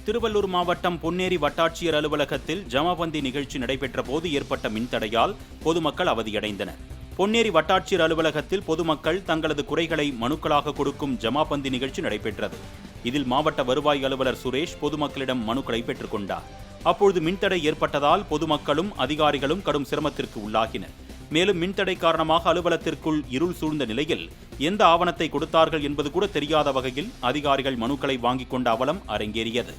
திருவள்ளூர் மாவட்டம் பொன்னேரி வட்டாட்சியர் அலுவலகத்தில் ஜமாபந்தி நிகழ்ச்சி நடைபெற்ற போது ஏற்பட்ட மின்தடையால் பொதுமக்கள் அவதியடைந்தனர். பொன்னேரி வட்டாட்சியர் அலுவலகத்தில் பொதுமக்கள் தங்களது குறைகளை மனுக்களாக கொடுக்கும் ஜமாபந்தி நிகழ்ச்சி நடைபெற்றது. இதில் மாவட்ட வருவாய் அலுவலர் சுரேஷ் பொதுமக்களிடம் மனுக்களை பெற்றுக் கொண்டார். அப்பொழுது மின்தடை ஏற்பட்டதால் பொதுமக்களும் அதிகாரிகளும் கடும் சிரமத்திற்கு உள்ளாகினர். மேலும் மின்தடை காரணமாக அலுவலகத்திற்குள் இருள் சூழ்ந்த நிலையில் எந்த ஆவணத்தை கொடுத்தார்கள் என்பது கூட தெரியாத வகையில் அதிகாரிகள் மனுக்களை வாங்கிக் கொண்ட அவலம் அரங்கேறியது.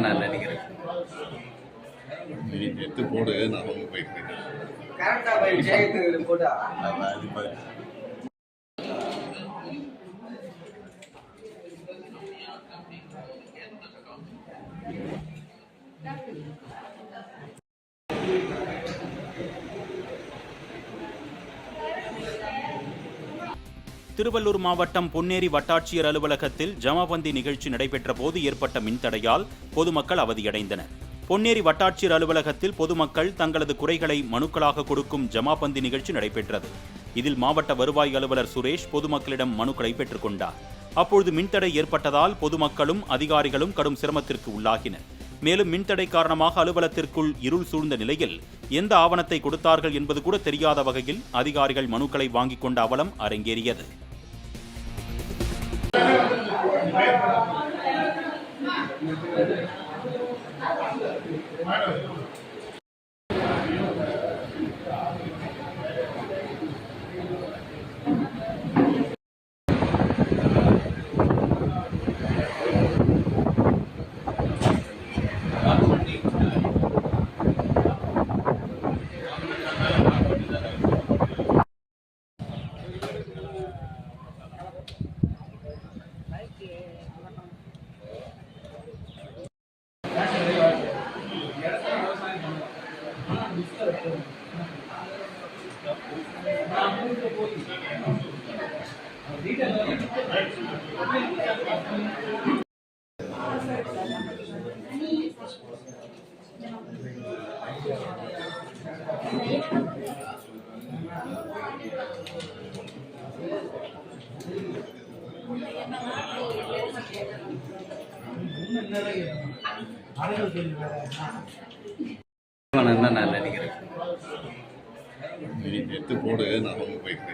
நான் நினைக்கிறேன் எடுத்து போடு. நான் போயிட்டு திருவள்ளூர் மாவட்டம் பொன்னேரி வட்டாட்சியர் அலுவலகத்தில் ஜமாபந்தி நிகழ்ச்சி நடைபெற்ற போது ஏற்பட்ட மின்தடையால் பொதுமக்கள் அவதியடைந்தனர். பொன்னேரி வட்டாட்சியர் அலுவலகத்தில் பொதுமக்கள் தங்களது குறைகளை மனுக்களாக கொடுக்கும் ஜமாபந்தி நிகழ்ச்சி நடைபெற்றது. இதில் மாவட்ட வருவாய் அலுவலர் சுரேஷ் பொதுமக்களிடம் மனுக்களை பெற்றுக் கொண்டார். அப்பொழுது மின்தடை ஏற்பட்டதால் பொதுமக்களும் அதிகாரிகளும் கடும் சிரமத்திற்கு உள்ளாகினர். மேலும் மின்தடை காரணமாக அலுவலகத்திற்குள் இருள் சூழ்ந்த நிலையில் எந்த ஆவணத்தை கொடுத்தார்கள் என்பது கூட தெரியாத வகையில் அதிகாரிகள் மனுக்களை வாங்கிக் கொண்ட அவலம் அரங்கேறியது. நான் நினைக்கிறேன் எடுத்து போடு. நான் போயிட்டு